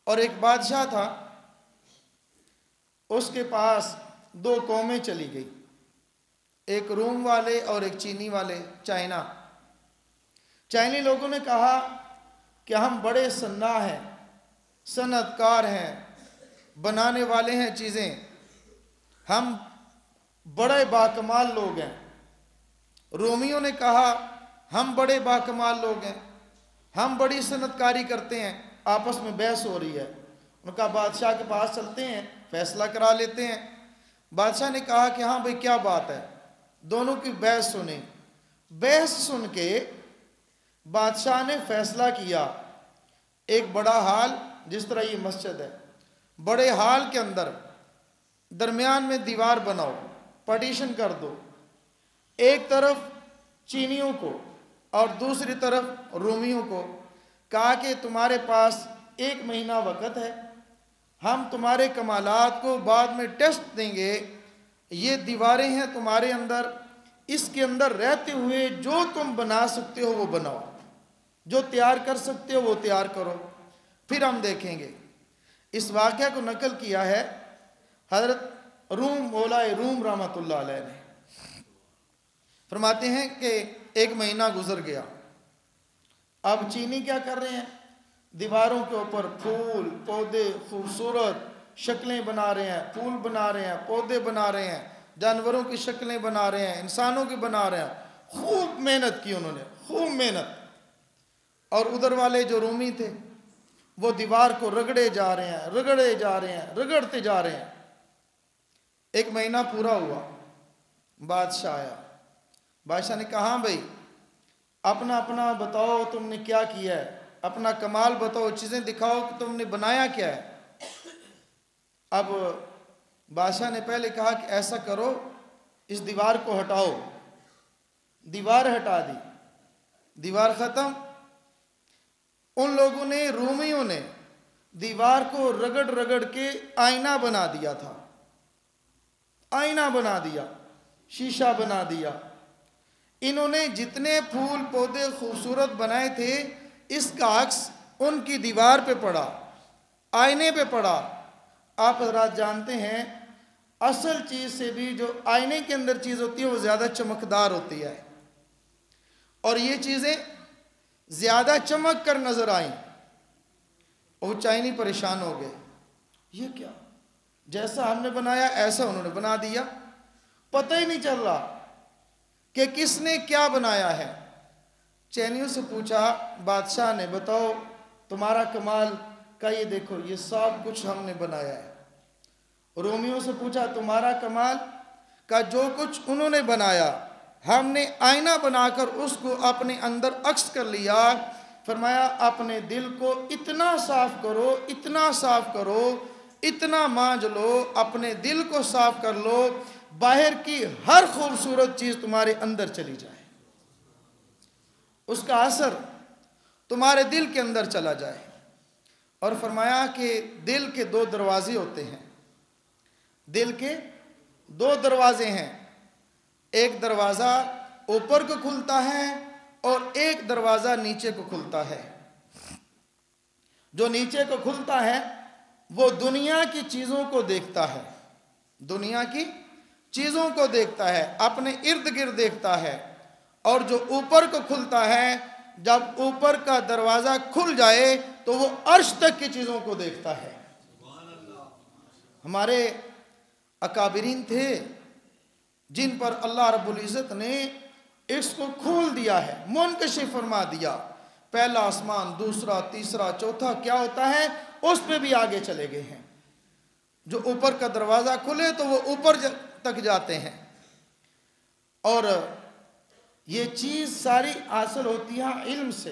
और एक बादशाह था, उसके पास दो कौमें चली गई, एक रोम वाले और एक चीनी वाले, चाइनी लोगों ने कहा कि हम बड़े सन्नाह हैं, सनअतकार हैं, बनाने वाले हैं चीज़ें, हम बड़े बाकमाल लोग हैं। रोमियों ने कहा हम बड़े बाकमाल लोग हैं, हम बड़ी सनअतकारी करते हैं। आपस में बहस हो रही है। उनका बादशाह के पास चलते हैं, फैसला करा लेते हैं। बादशाह ने कहा कि हाँ भाई क्या बात है। दोनों की बहस सुनी। बहस सुन के बादशाह ने फैसला किया, एक बड़ा हाल, जिस तरह ये मस्जिद है, बड़े हाल के अंदर दरमियान में दीवार बनाओ, पार्टीशन कर दो, एक तरफ चीनियों को और दूसरी तरफ रोमियों को। कहा कि तुम्हारे पास 1 महीना वक़्त है, हम तुम्हारे कमालात को बाद में टेस्ट देंगे। ये दीवारें हैं तुम्हारे अंदर, इसके अंदर रहते हुए जो तुम बना सकते हो वो बनाओ, जो तैयार कर सकते हो वो तैयार करो, फिर हम देखेंगे। इस वाक़या को नकल किया है हज़रत रूम मौलाए रूम रहमतुल्लाह अलैह ने। फरमाते हैं कि 1 महीना गुजर गया। अब चीनी क्या कर रहे हैं, दीवारों के ऊपर फूल पौधे, खूबसूरत शक्लें बना रहे हैं, फूल बना रहे हैं, पौधे बना रहे हैं, जानवरों की शक्लें बना रहे हैं, इंसानों की बना रहे हैं। खूब मेहनत की उन्होंने, खूब मेहनत। और उधर वाले जो रूमी थे वो दीवार को रगड़े जा रहे हैं, रगड़े जा रहे हैं, रगड़ते जा रहे हैं। 1 महीना पूरा हुआ, बादशाह आया। बादशाह ने कहा हाँ भाई अपना अपना बताओ तुमने क्या किया है, अपना कमाल बताओ, चीज़ें दिखाओ कि तुमने बनाया क्या है। अब बादशाह ने पहले कहा कि ऐसा करो, इस दीवार को हटाओ। दीवार हटा दी, दीवार ख़त्म। उन लोगों ने, रोमियों ने दीवार को रगड़ रगड़ के आईना बना दिया था, आईना बना दिया, शीशा बना दिया। इन्होंने जितने फूल पौधे खूबसूरत बनाए थे, इसका अक्स उनकी दीवार पे पड़ा, आईने पे पड़ा। आप हज़रात जानते हैं असल चीज़ से भी जो आईने के अंदर चीज़ होती है वो ज़्यादा चमकदार होती है, और ये चीज़ें ज़्यादा चमक कर नज़र आईं। वो चाइनी परेशान हो गए, ये क्या, जैसा हमने बनाया ऐसा उन्होंने बना दिया, पता ही नहीं चल रहा कि किसने क्या बनाया है। चैनियों से पूछा बादशाह ने, बताओ तुम्हारा कमाल का, ये देखो ये सब कुछ हमने बनाया है। रोमियों से पूछा तुम्हारा कमाल का, जो कुछ उन्होंने बनाया हमने आईना बनाकर उसको अपने अंदर अक्स कर लिया। फरमाया अपने दिल को इतना साफ करो, इतना साफ करो, इतना मांझ लो, अपने दिल को साफ कर लो, बाहर की हर खूबसूरत चीज़ तुम्हारे अंदर चली जाए, उसका असर तुम्हारे दिल के अंदर चला जाए। और फरमाया कि दिल के 2 दरवाजे होते हैं, दिल के 2 दरवाजे हैं, एक दरवाज़ा ऊपर को खुलता है और एक दरवाज़ा नीचे को खुलता है। जो नीचे को खुलता है वो दुनिया की चीज़ों को देखता है, दुनिया की चीज़ों को देखता है, अपने इर्द गिर्द देखता है। और जो ऊपर को खुलता है, जब ऊपर का दरवाज़ा खुल जाए तो वो अर्श तक की चीज़ों को देखता है। हमारे अकाबिरीन थे जिन पर अल्लाह रब्बुल इज़्ज़त ने इसको खोल दिया है, मुनकशिफ फरमा दिया। पहला आसमान, दूसरा, तीसरा, चौथा क्या होता है उस पे भी आगे चले गए हैं। जो ऊपर का दरवाज़ा खुले तो वो ऊपर तक जाते हैं। और ये चीज़ सारी हासिल होती है इल्म से।